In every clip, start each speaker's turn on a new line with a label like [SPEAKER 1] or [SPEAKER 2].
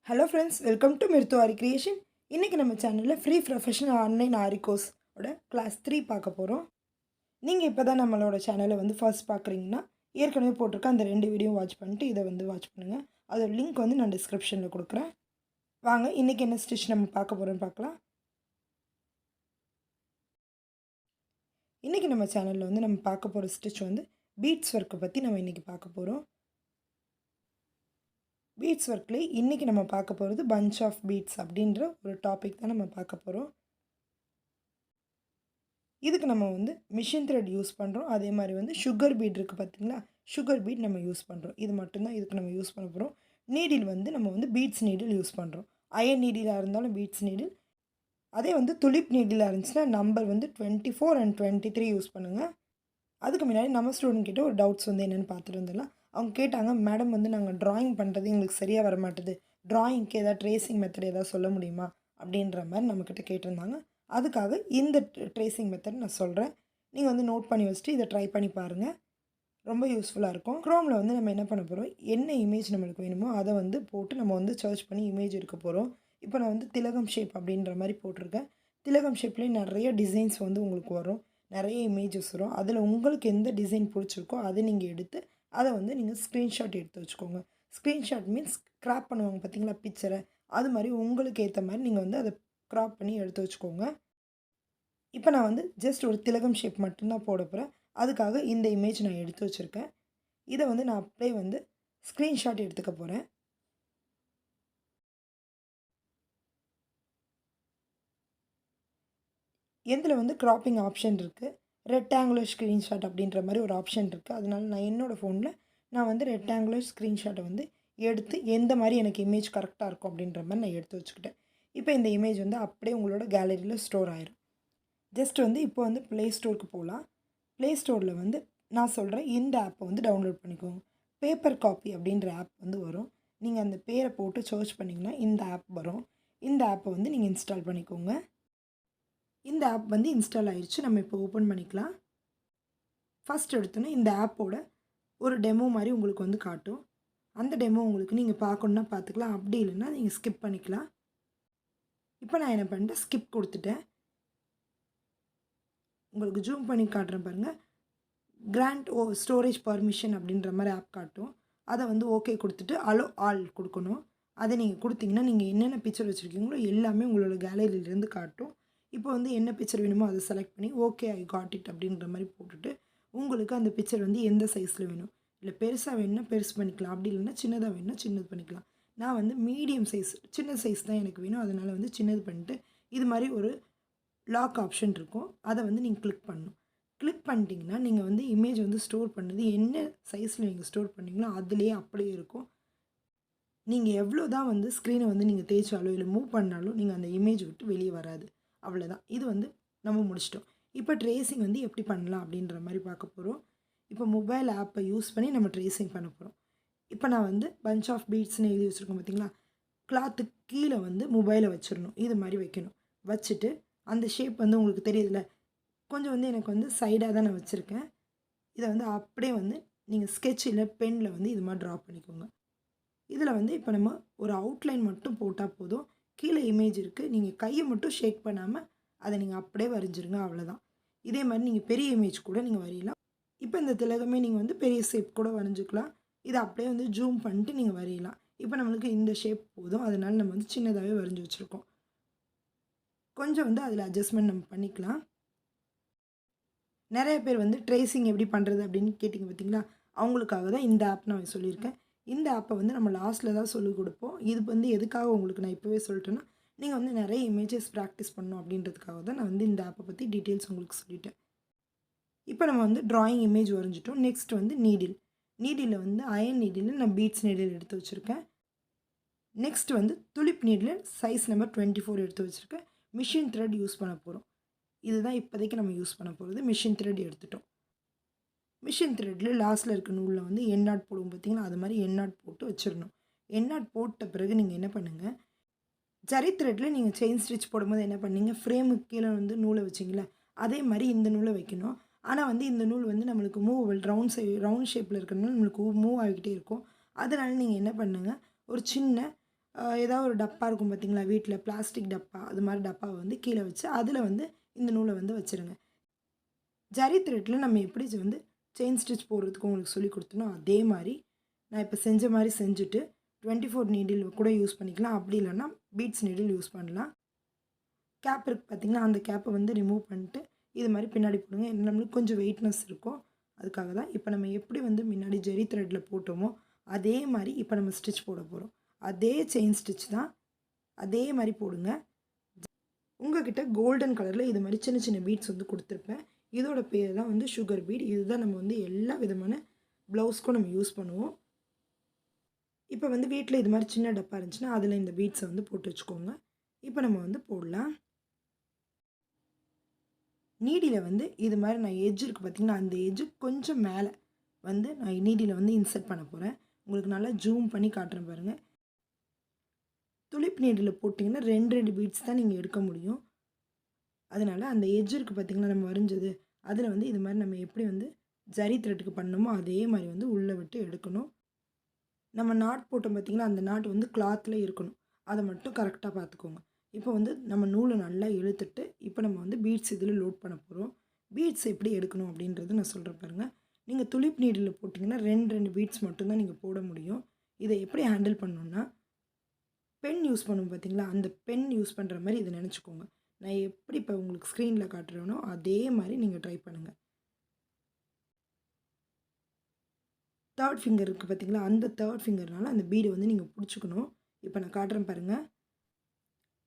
[SPEAKER 1] Hello friends, welcome to Mrithu Aari creation. இன்றைக்கி நம்ம சேனலில் ஃப்ரீ ப்ரொஃபஷனல் ஆன்லைன் ஆரி கோர்ஸோட கிளாஸ் 3 பார்க்க போகிறோம். நீங்கள் இப்போ தான் நம்மளோட சேனலை ஃபர்ஸ்ட் பார்க்குறீங்கன்னா ஏற்கனவே போட்டிருக்க அந்த 2 வீடியோ வாட்ச் பண்ணிட்டு இதை வாட்ச் பண்ணுங்கள். அதோட லிங்க் நான் டிஸ்கிரிப்ஷனில் கொடுக்குறேன். வாங்க இன்றைக்கி என்ன ஸ்டிச் நம்ம பார்க்க போகிறோன்னு பார்க்கலாம். இன்றைக்கி நம்ம சேனலில் நம்ம பார்க்க போகிற ஸ்டிச் பீட்ஸ் ஒர்க்கை பற்றி நம்ம இன்றைக்கி பார்க்க போகிறோம். பீட்ஸ் ஒர்க்லேயே இன்றைக்கி நம்ம பார்க்க போகிறது பஞ்ச் ஆஃப் பீட்ஸ் அப்படின்ற ஒரு டாபிக் தான் நம்ம பார்க்க போகிறோம். இதுக்கு நம்ம மிஷின் த்ரெட் யூஸ் பண்ணுறோம். அதே மாதிரி சுகர் பீட் இருக்குது பார்த்தீங்களா, சுகர் பீட் நம்ம யூஸ் பண்ணுறோம். இது மட்டும்தான் இதுக்கு நம்ம யூஸ் பண்ண போகிறோம். நீடில் நம்ம பீட்ஸ் நீடில் யூஸ் பண்ணுறோம். அயன் நீடிலாக இருந்தாலும் பீட்ஸ் நீடில், அதே துலிப் நீடிலாக இருந்துச்சுன்னா நம்பர் 24 and 23 யூஸ் பண்ணுங்கள். அதுக்கு முன்னாடி நம்ம ஸ்டூடெண்ட் கிட்ட ஒரு டவுட்ஸ் என்னென்னு பார்த்துட்டு வந்துடலாம். அவங்க கேட்டாங்க, மேடம் நாங்கள் ட்ராயிங் பண்ணுறது எங்களுக்கு சரியாக வர மாட்டுது, ட்ராயிங்க்கு ஏதாவது ட்ரேசிங் மெத்தட் ஏதாவது சொல்ல முடியுமா அப்படின்ற மாதிரி நம்மக்கிட்ட கேட்டிருந்தாங்க. அதுக்காக இந்த ட்ரேசிங் மெத்தட் நான் சொல்கிறேன். நீங்கள் நோட் பண்ணி வச்சுட்டு இதை ட்ரை பண்ணி பாருங்கள், ரொம்ப யூஸ்ஃபுல்லாக இருக்கும். க்ரோமில் நம்ம என்ன பண்ண போகிறோம், என்ன இமேஜ் நம்மளுக்கு வேணுமோ அதை போட்டு நம்ம சர்ச் பண்ணி இமேஜ் எடுக்க போகிறோம். இப்போ நான் திலகம் ஷேப் அப்படின்ற மாதிரி போட்டிருக்கேன். திலகம் ஷேப்லேயே நிறைய டிசைன்ஸ் உங்களுக்கு வரும், நிறைய இமேஜஸ் வரும். அதில் உங்களுக்கு எந்த டிசைன் பிடிச்சிருக்கோ அதை நீங்கள் எடுத்து அதை நீங்கள் ஸ்க்ரீன்ஷாட் எடுத்து வச்சுக்கோங்க. ஸ்க்ரீன்ஷாட் மீன்ஸ் க்ராப் பண்ணுவாங்க பார்த்தீங்களா பிக்சரை, அது மாதிரி உங்களுக்கு ஏற்ற மாதிரி நீங்கள் அதை க்ராப் பண்ணி எடுத்து வச்சுக்கோங்க. இப்போ நான் ஜஸ்ட் ஒரு திலகம் ஷேப் மட்டும்தான் போட போகிறேன். அதுக்காக இந்த இமேஜ் நான் எடுத்து வச்சுருக்கேன். இதை நான் அப்படியே ஸ்க்ரீன்ஷாட் எடுத்துக்க போகிறேன். எந்தில் க்ராப்பிங் ஆப்ஷன் இருக்குது, ரெக்டாங்குலர் ஸ்க்ரீன்ஷாட் அப்படின்ற மாதிரி ஒரு ஆப்ஷன் இருக்குது. அதனால நான் என்னோடய ஃபோனில் நான் ரெக்டாங்குலர் ஸ்க்ரீன்ஷாட்டை எடுத்து எந்த மாதிரி எனக்கு இமேஜ் கரெக்டாக இருக்கும் அப்படின்ற மாதிரி நான் எடுத்து வச்சுக்கிட்டேன். இப்போ இந்த இமேஜ் அப்படியே உங்களோட கேலரியில் ஸ்டோர் ஆயிரும். ஜஸ்ட் இப்போ ப்ளே ஸ்டோருக்கு போகலாம். ப்ளே ஸ்டோரில் நான் சொல்கிறேன் இந்த ஆப்பை டவுன்லோட் பண்ணிக்கோங்க. பேப்பர் காப்பி அப்படின்ற ஆப் வரும். நீங்கள் அந்த பேரை போட்டு சர்ச் பண்ணிங்கன்னா இந்த ஆப் வரும். இந்த ஆப்பை நீங்கள் இன்ஸ்டால் பண்ணிக்கோங்க. இந்த ஆப் இன்ஸ்டால் ஆயிடுச்சு. நம்ம இப்போ ஓப்பன் பண்ணிக்கலாம். ஃபஸ்ட் எடுத்தோன்னே இந்த ஆப்போட ஒரு டெமோ மாதிரி உங்களுக்கு காட்டும். அந்த டெமோ உங்களுக்கு நீங்கள் பார்க்கணுன்னா பார்த்துக்கலாம், அப்படி இல்லைன்னா நீங்கள் ஸ்கிப் பண்ணிக்கலாம். இப்போ நான் என்ன பண்ணிட்டேன், ஸ்கிப் கொடுத்துட்டேன். உங்களுக்கு ஜூம் பண்ணி காட்டுறேன் பாருங்கள். கிராண்ட் ஸ்டோரேஜ் பர்மிஷன் அப்படின்ற மாதிரி ஆப் காட்டும். அதை ஓகே கொடுத்துட்டு அலோ ஆல் கொடுக்கணும். அதை நீங்கள் கொடுத்தீங்கன்னா நீங்கள் என்னென்ன பிக்சர் வச்சுருக்கீங்களோ எல்லாமே உங்களோட கேலரியிலேருந்து காட்டும். இப்போ என்ன பிக்சர் வேணுமோ அதை செலக்ட் பண்ணி ஓகே ஐ காட் இட் அப்படின்ற மாதிரி போட்டுட்டு உங்களுக்கு அந்த பிக்சர் எந்த சைஸில் வேணும், இல்லை பெருசாக வேணும்னா பெருசு பண்ணிக்கலாம், அப்படி இல்லைன்னா சின்னதாக வேணும்னா சின்னது பண்ணிக்கலாம். நான் மீடியம் சைஸ், சின்ன சைஸ் தான் எனக்கு வேணும், அதனால் சின்னது பண்ணிட்டு இது மாதிரி ஒரு லாக் ஆப்ஷன் இருக்கும், அதை நீங்கள் கிளிக் பண்ணணும். கிளிக் பண்ணிட்டீங்கன்னா நீங்கள் இமேஜ் ஸ்டோர் பண்ணது என்ன சைஸில் நீங்கள் ஸ்டோர் பண்ணிங்களோ அதுலேயே அப்படியே இருக்கும். நீங்கள் எவ்வளோ தான் ஸ்க்ரீனை நீங்கள் தேய்ச்சாலோ இல்லை மூவ் பண்ணாலும் நீங்கள் அந்த இமேஜ் விட்டு வெளியே வராது. அவ்வளோதான். இது நம்ம முடிச்சிட்டோம். இப்போ ட்ரேசிங் எப்படி பண்ணலாம் அப்படின்ற மாதிரி பார்க்க போகிறோம். இப்போ மொபைல் ஆப்பை யூஸ் பண்ணி நம்ம ட்ரேசிங் பண்ண போகிறோம். இப்போ நான் பஞ்ச் ஆஃப் பீட்ஸ்னு எழுதி வச்சுருக்கோம் பார்த்தீங்களா, கிளாத்துக்கு கீழே மொபைலை வச்சிடணும். இது மாதிரி வைக்கணும். வச்சுட்டு அந்த ஷேப் உங்களுக்கு தெரியுதுல்ல, கொஞ்சம் எனக்கு சைடாக தான் நான் வச்சுருக்கேன். இதை அப்படியே நீங்கள் ஸ்கெட்ச் இல்லை பெனில் இது மாதிரி ட்ரா பண்ணிக்கோங்க. இதில் இப்போ நம்ம ஒரு அவுட்லைன் மட்டும் போட்டால் போதும். கீழே இமேஜ் இருக்குது, நீங்கள் கையை மட்டும் ஷேக் பண்ணாமல் அதை நீங்கள் அப்படியே வரைஞ்சிருங்க, அவ்வளோதான். இதே மாதிரி நீங்கள் பெரிய இமேஜ் கூட நீங்கள் வரையலாம். இப்போ இந்த திலகமே நீங்கள் பெரிய ஷேப் கூட வரைஞ்சிக்கலாம். இதை அப்படியே ஜூம் பண்ணிட்டு நீங்கள் வரையலாம். இப்போ நம்மளுக்கு இந்த ஷேப் போதும், அதனால் நம்ம சின்னதாகவே வரைஞ்சி வச்சுருக்கோம். கொஞ்சம் அதில் அட்ஜஸ்ட்மெண்ட் நம்ம பண்ணிக்கலாம். நிறைய பேர் ட்ரேசிங் எப்படி பண்ணுறது அப்படின்னு கேட்டிங்க பார்த்தீங்களா, அவங்களுக்காக தான் இந்த ஆப் நான் சொல்லியிருக்கேன். இந்த ஆப்பை நம்ம லாஸ்ட்டில் தான் சொல்லிக் கொடுப்போம். இது எதுக்காக உங்களுக்கு நான் இப்போவே சொல்லிட்டேன்னா, நீங்கள் நிறைய இமேஜஸ் ப்ராக்டிஸ் பண்ணணும் அப்படின்றதுக்காக தான் நான் இந்த ஆப்பை பற்றி டீட்டெயில்ஸ் உங்களுக்கு சொல்லிட்டேன். இப்போ நம்ம ட்ராயிங் இமேஜ் வரைஞ்சிட்டோம். Next needle. நீடிலில் அயன் நீடில் நான் பீட்ஸ் நீடில் எடுத்து வச்சுருக்கேன். Next tulip needle size number 24 எடுத்து வச்சுருக்கேன். மிஷின் த்ரெட் யூஸ் பண்ண போகிறோம். இதுதான் இப்போதைக்கு நம்ம யூஸ் பண்ண போகிறது. மிஷின் த்ரெட் எடுத்துட்டோம். மிஷின் த்ரெட்டில் லாஸ்ட்டில் இருக்க நூலில் எண்ணாட் போடுவோம் பார்த்தீங்களா, அது மாதிரி எண்ணாட் போட்டு வச்சிடணும். எண்ணாட் போட்ட பிறகு நீங்கள் என்ன பண்ணுங்கள், ஜரி த்ரெட்டில் நீங்கள் செயின் ஸ்டிச் போடும்போது என்ன பண்ணீங்க, ஃப்ரேமுக்கு கீழே நூலை வச்சிங்களா, அதே மாதிரி இந்த நூலை வைக்கணும். ஆனால் இந்த நூல் நம்மளுக்கு மூவபிள் ரவுண்ட் ஷேப்பில் இருக்கிறதுனால நம்மளுக்கு மூவ் ஆகிக்கிட்டே இருக்கும். அதனால் நீங்கள் என்ன பண்ணுங்கள், ஒரு சின்ன ஏதாவது ஒரு டப்பா இருக்கும் பார்த்தீங்களா வீட்டில் பிளாஸ்டிக் டப்பா, அது மாதிரி டப்பாவை வந்து கீழே வச்சு அதில் வந்து இந்த நூலை வந்து வச்சுருங்க. ஜரி த்ரெட்டில் நம்ம எப்படி வந்து செயின் ஸ்டிச் போடுறதுக்கு உங்களுக்கு சொல்லி கொடுத்தனோ அதே மாதிரி நான் இப்போ செஞ்ச மாதிரி செஞ்சுட்டு 24 நீடில் கூட யூஸ் பண்ணிக்கலாம். அப்படி இல்லைன்னா பீட்ஸ் நீடில் யூஸ் பண்ணலாம். கேப் இருக்குது பார்த்தீங்கன்னா, அந்த கேப்பை வந்து ரிமூவ் பண்ணிட்டு இது மாதிரி பின்னாடி போடுங்க. நம்மளுக்கு கொஞ்சம் வெயிட்னஸ் இருக்கும். அதுக்காக தான் இப்போ நம்ம எப்படி வந்து முன்னாடி ஜெரி த்ரெட்டில் போட்டோமோ அதே மாதிரி இப்போ நம்ம ஸ்டிச் போட போகிறோம். அதே செயின் ஸ்டிச் தான், அதே மாதிரி போடுங்க. உங்ககிட்ட கோல்டன் கலரில் இது மாதிரி சின்ன சின்ன பீட்ஸ் வந்து கொடுத்துருப்பேன். இதோட பேர் தான் வந்து சுகர் பீட். இதுதான் நம்ம வந்து எல்லா விதமான ப்ளவுஸ்க்கும் நம்ம யூஸ் பண்ணுவோம். இப்போ வந்து வீட்டில் இது மாதிரி சின்ன டப்பா இருந்துச்சுன்னா அதில் இந்த பீட்ஸை வந்து போட்டு வச்சுக்கோங்க. இப்போ நம்ம வந்து போடலாம். நீடியில் வந்து இது மாதிரி நான் எட்ஜ் இருக்குது பார்த்திங்கன்னா, அந்த எட்ஜு கொஞ்சம் மேலே வந்து நான் நீடியில் வந்து இன்சர்ட் பண்ண போகிறேன். உங்களுக்கு நல்லா ஜூம் பண்ணி காட்டுறேன் பாருங்கள். துளிப் நீடில் போட்டிங்கன்னா 2 பீட்ஸ் தான் நீங்கள் எடுக்க முடியும். அதனால் அந்த எட்ஜ் இருக்குது பார்த்திங்கன்னா நம்ம வரைஞ்சது, அதில் வந்து இது மாதிரி நம்ம எப்படி வந்து ஜரி த்ரெட்டுக்கு பண்ணணுமோ அதே மாதிரி வந்து உள்ளே விட்டு எடுக்கணும். நம்ம நாட் போட்டோம் பார்த்திங்கன்னா, அந்த நாட் வந்து கிளாத்தில் இருக்கணும். அதை மட்டும் கரெக்டாக பார்த்துக்கோங்க. இப்போ வந்து நம்ம நூலை நல்லா இழுத்துட்டு இப்போ நம்ம வந்து பீட்ஸ் இதில் லோட் பண்ண போகிறோம். பீட்ஸ் எப்படி எடுக்கணும் அப்படின்றது நான் சொல்கிறேன் பாருங்கள். நீங்கள் துளிப் நீடில் போட்டிங்கன்னா 2 பீட்ஸ் மட்டும்தான் நீங்கள் போட முடியும். இதை எப்படி ஹேண்டில் பண்ணணுன்னா, பென் யூஸ் பண்ணுவோம் பார்த்தீங்களா, அந்த பென் யூஸ் பண்ணுற மாதிரி இதை நினச்சிக்கோங்க. நான் எப்படி இப்போ உங்களுக்கு ஸ்க்ரீனில் காட்டுறேனோ அதே மாதிரி நீங்கள் ட்ரை பண்ணுங்கள். 3rd ஃபிங்கர் இருக்குது பார்த்தீங்களா, அந்த 3rd ஃபிங்கர்னால அந்த பீடை வந்து நீங்கள் பிடிச்சிக்கணும். இப்போ நான் காட்டுறேன் பாருங்கள்.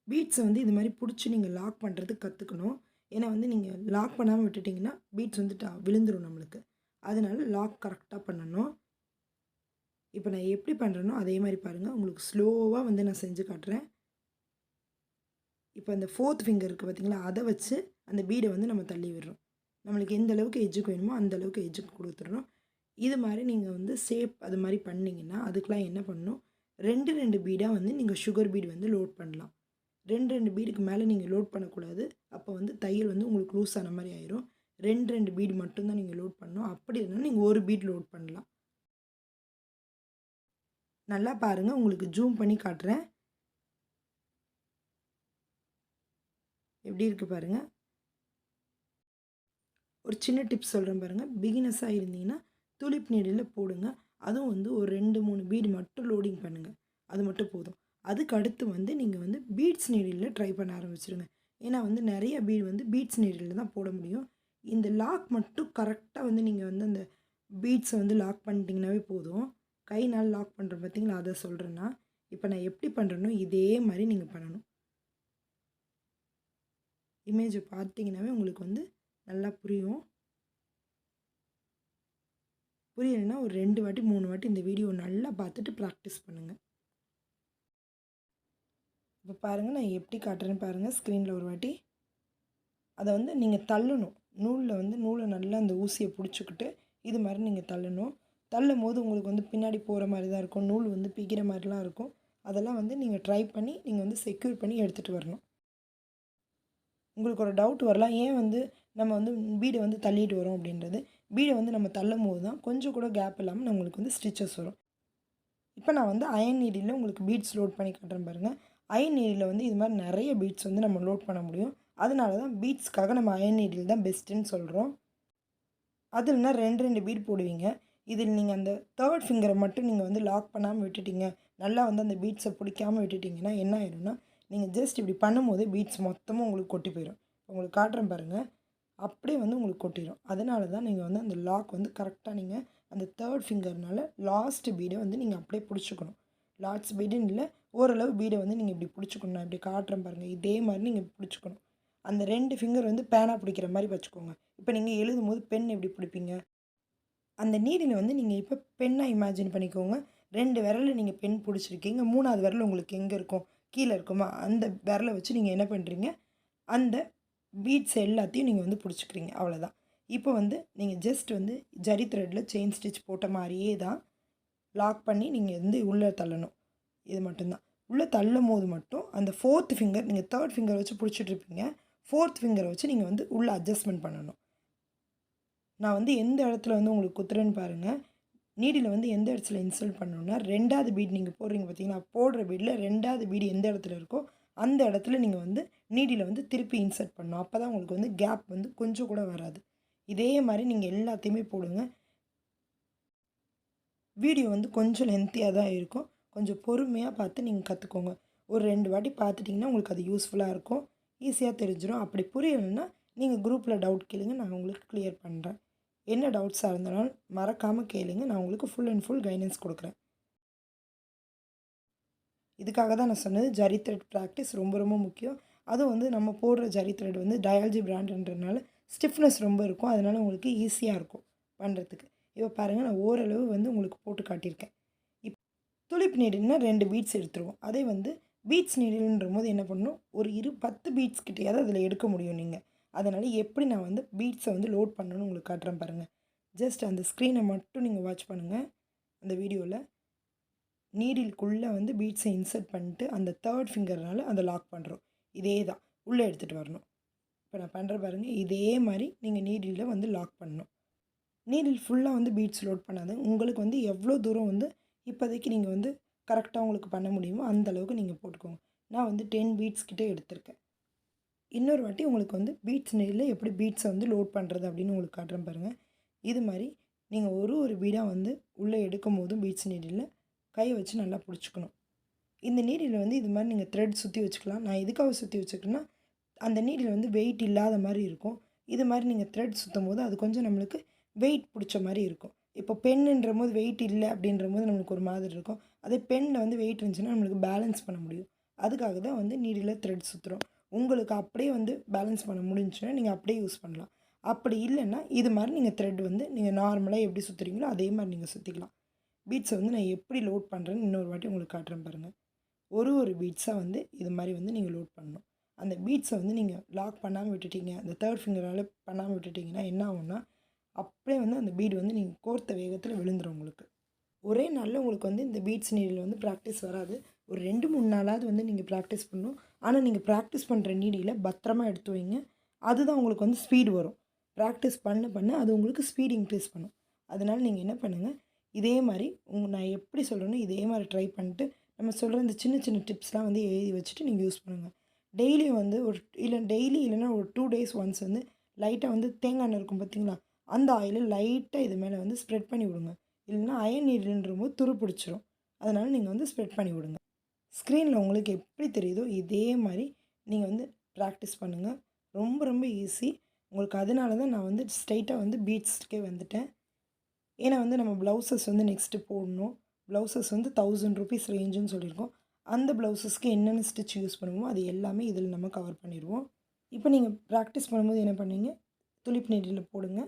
[SPEAKER 1] பீட்ஸை வந்து இது மாதிரி பிடிச்சி நீங்கள் லாக் பண்ணுறதுக்கு கற்றுக்கணும். ஏன்னா வந்து நீங்கள் லாக் பண்ணாமல் விட்டுட்டிங்கன்னா பீட்ஸ் வந்துட்டு விழுந்துடும் நம்மளுக்கு. அதனால லாக் கரெக்டாக பண்ணணும். இப்போ நான் எப்படி பண்ணுறேனோ அதே மாதிரி பாருங்கள். உங்களுக்கு ஸ்லோவாக வந்து நான் செஞ்சு காட்டுறேன். இப்போ அந்த 4th ஃபிங்கர் இருக்குது பார்த்தீங்களா, அதை வச்சு அந்த பீடை வந்து நம்ம தள்ளி விடுறோம். நம்மளுக்கு எந்த அளவுக்கு எட்ஜுக்கு வேணுமோ அந்த அளவுக்கு எட்ஜுக்கு கொடுத்துட்றோம். இது மாதிரி நீங்கள் வந்து ஷேப் அது மாதிரி பண்ணிங்கன்னா அதுக்கெலாம் என்ன பண்ணணும், 2 பீடாக வந்து நீங்கள் சுகர் பீடு வந்து லோட் பண்ணலாம். 2 பீடுக்கு மேலே நீங்கள் லோட் பண்ணக்கூடாது. அப்போ வந்து தையல் வந்து உங்களுக்கு லூஸ் ஆன மாதிரி ஆயிரும். 2 பீடு மட்டும்தான் நீங்கள் லோட் பண்ணணும். அப்படி இல்லைன்னா நீங்கள் ஒரு பீட் லோட் பண்ணலாம். நல்லா பாருங்கள், உங்களுக்கு ஜூம் பண்ணி காட்டுறேன். எப்படி இருக்குது பாருங்கள். ஒரு சின்ன டிப்ஸ் சொல்கிறேன் பாருங்கள். பிகினஸாக இருந்தீங்கன்னா துளிப் நீடில் போடுங்க. அதுவும் வந்து ஒரு 2-3 பீடு மட்டும் லோடிங் பண்ணுங்கள். அது மட்டும் போதும். அதுக்கு அடுத்து வந்து நீங்கள் வந்து பீட்ஸ் நீடில் ட்ரை பண்ண ஆரம்பிச்சிடுங்க. ஏன்னா வந்து நிறைய பீடு வந்து பீட்ஸ் நீடில் தான் போட முடியும். இந்த லாக் மட்டும் கரெக்டாக வந்து நீங்கள் வந்து அந்த பீட்ஸை வந்து லாக் பண்ணிட்டீங்கன்னாவே போதும். கைனால் லாக் பண்ணுறோம் பார்த்தீங்களா, அதை சொல்கிறேன்னா. இப்போ நான் எப்படி பண்ணுறேனோ இதே மாதிரி நீங்கள் பண்ணணும். இமேஜை பார்த்தீங்கன்னாவே உங்களுக்கு வந்து நல்லா புரியும். புரியலைன்னா ஒரு 2 வாட்டி 3 வாட்டி இந்த வீடியோ நல்லா பார்த்துட்டு ப்ராக்டிஸ் பண்ணுங்கள். இப்போ பாருங்கள், நான் எப்படி காட்டுறேன்னு பாருங்கள் ஸ்க்ரீனில் ஒரு வாட்டி. அதை வந்து நீங்கள் தள்ளணும். நூலில் வந்து நூலை நல்லா அந்த ஊசியை பிடிச்சிக்கிட்டு இது மாதிரி நீங்கள் தள்ளணும். தள்ளும் போது உங்களுக்கு வந்து பின்னாடி போகிற மாதிரி தான் இருக்கும். நூல் வந்து பிகிற மாதிரிலாம் இருக்கும். அதெல்லாம் வந்து நீங்கள் ட்ரை பண்ணி நீங்கள் வந்து செக்யூர் பண்ணி எடுத்துகிட்டு வரணும். உங்களுக்கு ஒரு டவுட் வரலாம், ஏன் வந்து நம்ம வந்து பீடை வந்து தள்ளிட்டு வரோம் அப்படின்றது. பீடை வந்து நம்ம தள்ளும் போது தான் கொஞ்சம் கூட கேப் இல்லாமல் நம்மளுக்கு வந்து ஸ்டிச்சஸ் வரும். இப்போ நான் வந்து அயன் நீடில் உங்களுக்கு பீட்ஸ் லோட் பண்ணி காட்டுறேன் பாருங்கள். அயன் நீடில் வந்து இது மாதிரி நிறைய பீட்ஸ் வந்து நம்ம லோட் பண்ண முடியும். அதனால தான் பீட்ஸ்க்காக நம்ம அயன் நீடில் தான் பெஸ்ட்டுன்னு சொல்கிறோம். அதுலனா 2 பீட் போடுவீங்க. இதில் நீங்கள் அந்த 3rd ஃபிங்கரை மட்டும் நீங்கள் வந்து லாக் பண்ணாமல் விட்டுட்டீங்க, நல்லா வந்து அந்த பீட்ஸை பிடிக்காமல் விட்டுட்டிங்கன்னா என்ன ஆயிடும்னா, நீங்கள் ஜஸ்ட் இப்படி பண்ணும்போது பீட்ஸ் மொத்தமும் உங்களுக்கு கொட்டி போயிடும். உங்களுக்கு காட்டுறேன் பாருங்கள், அப்படியே வந்து உங்களுக்கு கொட்டிடும். அதனால தான் நீங்கள் வந்து அந்த லாக் வந்து கரெக்டாக நீங்கள் அந்த 3rd ஃபிங்கர்னால லாஸ்ட் பீடை வந்து நீங்கள் அப்படியே பிடிச்சிக்கணும். லாஸ்ட் பீடுன்னு இல்லை, ஓரளவு பீடை வந்து நீங்கள் இப்படி பிடிச்சிக்கணும். நான் இப்படி காட்டுறேன் பாருங்கள், இதே மாதிரி நீங்கள் பிடிச்சிக்கணும். அந்த 2 ஃபிங்கர் வந்து பேனா பிடிக்கிற மாதிரி வச்சுக்கோங்க. இப்போ நீங்கள் எழுதும் போது பென் எப்படி பிடிப்பீங்க, அந்த நீடில் வந்து நீங்கள் இப்போ பென்னாக இமேஜின் பண்ணிக்கோங்க. 2 விரலில் நீங்கள் பென் பிடிச்சிருக்கீங்க. 3வது விரல் உங்களுக்கு எங்கே இருக்கும், கீழே இருக்குமா, அந்த விரலை வச்சு நீங்கள் என்ன பண்ணுறீங்க, அந்த பீட்ஸ் எல்லாத்தையும் நீங்கள் வந்து பிடிச்சிக்கிறீங்க. அவ்வளோதான். இப்போ வந்து நீங்கள் ஜஸ்ட் வந்து ஜரி த்ரெட்டில் செயின் ஸ்டிச் போட்ட மாதிரியே தான் லாக் பண்ணி நீங்கள் வந்து உள்ளே தள்ளணும். இது மட்டும்தான். உள்ளே தள்ளும் போது மட்டும் அந்த 4th ஃபிங்கர், நீங்கள் 3rd ஃபிங்கர் வச்சு பிடிச்சிட்ருப்பீங்க, 4th ஃபிங்கரை வச்சு நீங்கள் வந்து உள்ளே அட்ஜஸ்ட்மெண்ட் பண்ணணும். நான் வந்து எந்த இடத்துல வந்து உங்களுக்கு குத்துறேன்னு பாருங்கள். நீடில வந்து எந்த இடத்துல இன்சர்ட் பண்ணணும்னா 2வது பீட் நீங்கள் போடுறீங்க பார்த்தீங்களா, போடுற பீடில் 2வது பீடு எந்த இடத்துல இருக்கோ அந்த இடத்துல நீங்கள் வந்து நீடில வந்து திருப்பி இன்சர்ட் பண்ணணும். அப்போ தான் உங்களுக்கு வந்து கேப் வந்து கொஞ்சம் கூட வராது. இதே மாதிரி நீங்கள் எல்லாத்தையுமே போடுங்க. வீடியோ வந்து கொஞ்சம் லென்த்தியாக தான் இருக்கும். கொஞ்சம் பொறுமையாக பார்த்து நீங்கள் கற்றுக்கோங்க. ஒரு 2 வாட்டி பார்த்துட்டிங்கன்னா உங்களுக்கு அது யூஸ்ஃபுல்லாக இருக்கும். ஈஸியாக தெரிஞ்சிடும். அப்படி புரியலைன்னா நீங்கள் குரூப்பில் டவுட் கேளுங்க. நான் உங்களுக்கு கிளியர் பண்ணுறேன். என்ன டவுட்ஸாக இருந்தாலும் மறக்காமல் கேளுங்க. நான் உங்களுக்கு ஃபுல் அண்ட் ஃபுல் கைடன்ஸ் கொடுக்குறேன். இதுக்காக தான் நான் சொன்னது ஜரி த்ரெட் ப்ராக்டிஸ் ரொம்ப ரொம்ப முக்கியம். அதுவும் வந்து நம்ம போடுற ஜரி த்ரெட் வந்து டயாலஜி பிராண்டுன்றதுனால ஸ்டிஃப்னஸ் ரொம்ப இருக்கும். அதனால் உங்களுக்கு ஈஸியாக இருக்கும் பண்ணுறதுக்கு. இப்போ பாருங்கள், நான் ஓரளவு வந்து உங்களுக்கு போட்டு காட்டியிருக்கேன். துளிப் நீடில்னா 2 பீட்ஸ் எடுத்துருவோம். அதே வந்து பீட்ஸ் நீடில்ன்றபோது என்ன பண்ணணும், ஒரு 10 பீட்ஸ் கிட்டேயாவது அதில் எடுக்க முடியும் நீங்கள். அதனால் எப்படி நான் வந்து பீட்ஸை வந்து லோட் பண்ணணும்னு உங்களுக்கு காட்டுறேன் பாருங்கள். ஜஸ்ட் அந்த ஸ்க்ரீனை மட்டும் நீங்கள் வாட்ச் பண்ணுங்கள். அந்த வீடியோவில் நீடிலுக்குள்ளே வந்து பீட்ஸை இன்சர்ட் பண்ணிட்டு அந்த 3rd ஃபிங்கர்னால் அதை லாக் பண்ணுறோம். இதே தான் உள்ளே எடுத்துகிட்டு வரணும். இப்போ நான் பண்ணுற பாருங்கள், இதே மாதிரி நீங்கள் நீடிலில் வந்து லாக் பண்ணணும். நீடில் ஃபுல்லாக வந்து பீட்ஸ் லோட் பண்ணாது. உங்களுக்கு வந்து எவ்வளோ தூரம் வந்து இப்போதைக்கு நீங்கள் வந்து கரெக்டாக உங்களுக்கு பண்ண முடியுமோ அந்த அளவுக்கு நீங்கள் போட்டுக்கோங்க. நான் வந்து 10 பீட்ஸ் கிட்டே எடுத்திருக்கேன். இன்னொரு வாட்டி உங்களுக்கு வந்து பீட்ஸ் நீடில் எப்படி பீட்ஸை வந்து லோட் பண்ணுறது அப்படின்னு உங்களுக்கு காட்டுறேன் பாருங்கள். இது மாதிரி நீங்கள் ஒரு பீடாக வந்து உள்ளே எடுக்கும் போதும் பீட்ஸ் நீடில் கையை வச்சு நல்லா பிடிச்சிக்கணும். இந்த நீடில் வந்து இது மாதிரி நீங்கள் த்ரெட் சுற்றி வச்சுக்கலாம். நான் எதுக்காக சுற்றி வச்சுக்கிறேன்னா, அந்த நீடில் வந்து வெயிட் இல்லாத மாதிரி இருக்கும். இது மாதிரி நீங்கள் த்ரெட் சுற்றும் போது அது கொஞ்சம் நம்மளுக்கு வெயிட் பிடிச்ச மாதிரி இருக்கும். இப்போ பென்னுன்ற போது வெயிட் இல்லை அப்படின்ற போது நம்மளுக்கு ஒரு மாதிரி இருக்கும். அதே பென்னில் வந்து வெயிட் இருந்துச்சுன்னா நம்மளுக்கு பேலன்ஸ் பண்ண முடியும். அதுக்காக தான் வந்து நீடில் த்ரெட் சுற்றுறோம். உங்களுக்கு அப்படியே வந்து பேலன்ஸ் பண்ண முடிஞ்சுன்னா நீங்கள் அப்படியே யூஸ் பண்ணலாம். அப்படி இல்லைன்னா இது மாதிரி நீங்கள் த்ரெட் வந்து நீங்கள் நார்மலாக எப்படி சுற்றுறீங்களோ அதே மாதிரி நீங்கள் சுற்றிக்கலாம். பீட்ஸை வந்து நான் எப்படி லோட் பண்ணுறேன்னு இன்னொரு வாட்டி உங்களுக்கு காட்டுறேன் பாருங்கள். ஒரு பீட்ஸாக வந்து இது மாதிரி வந்து நீங்கள் லோட் பண்ணணும். அந்த பீட்ஸை வந்து நீங்கள் லாக் பண்ணாமல் விட்டுட்டீங்க, அந்த 3rd ஃபிங்கரால் பண்ணாமல் விட்டுட்டிங்கன்னா என்ன ஆகும்னா, அப்படியே வந்து அந்த பீடு வந்து நீங்கள் கோர்த்த வேகத்தில் விழுந்துடும் உங்களுக்கு. ஒரே நாளில் உங்களுக்கு வந்து இந்த பீட்ஸ் நீடில் வந்து ப்ராக்டிஸ் வராது. ஒரு 2-3 நாளாவது வந்து நீங்கள் ப்ராக்டிஸ் பண்ணணும். ஆனால் நீங்கள் ப்ராக்டிஸ் பண்ணுற நீடியில் பத்திரமா எடுத்து வைங்க. அதுதான் உங்களுக்கு வந்து ஸ்பீடு வரும். ப்ராக்டிஸ் பண்ண அது உங்களுக்கு ஸ்பீடு இன்க்ரீஸ் பண்ணும். அதனால் நீங்கள் என்ன பண்ணுங்கள், இதே மாதிரி நான் எப்படி சொல்கிறேனோ இதே மாதிரி ட்ரை பண்ணிட்டு நம்ம சொல்கிற இந்த சின்ன சின்ன டிப்ஸ்லாம் வந்து எழுதி வச்சுட்டு நீங்கள் யூஸ் பண்ணுங்கள். டெய்லியும் வந்து டெய்லி இல்லைன்னா ஒரு 2 டேஸ் ஒன்ஸ் வந்து லைட்டாக வந்து தேங்காய் எண்ணெய் இருக்கும் பார்த்தீங்களா, அந்த ஆயிலை லைட்டாக இது மேலே வந்து ஸ்ப்ரெட் பண்ணி விடுங்க. இல்லைன்னா அயன் நீடில்ன்றபோது துரு பிடிச்சிரும். அதனால் நீங்கள் வந்து ஸ்ப்ரெட் பண்ணி விடுங்க. ஸ்க்ரீனில் உங்களுக்கு எப்படி தெரியுதோ இதே மாதிரி நீங்கள் வந்து ப்ராக்டிஸ் பண்ணுங்கள். ரொம்ப ரொம்ப ஈஸி. உங்களுக்கு அதனால தான் நான் வந்து ஸ்ட்ரைட்டாக வந்து பீட்ஸ்க்கே வந்துட்டேன். ஏன்னா வந்து நம்ம ப்ளவுசஸ் வந்து நெக்ஸ்ட்டு போடணும். ப்ளவுசஸ் வந்து 1000 ரூபீஸ் ரேஞ்சுன்னு சொல்லியிருக்கோம். அந்த ப்ளவுசஸ்க்கு என்னென்ன ஸ்டிச் யூஸ் பண்ணுவோமோ அது எல்லாமே இதில் நம்ம கவர் பண்ணிடுவோம். இப்போ நீங்கள் ப்ராக்டிஸ் பண்ணும்போது என்ன பண்ணுவீங்க, துளிப் நீடில் போடுங்க.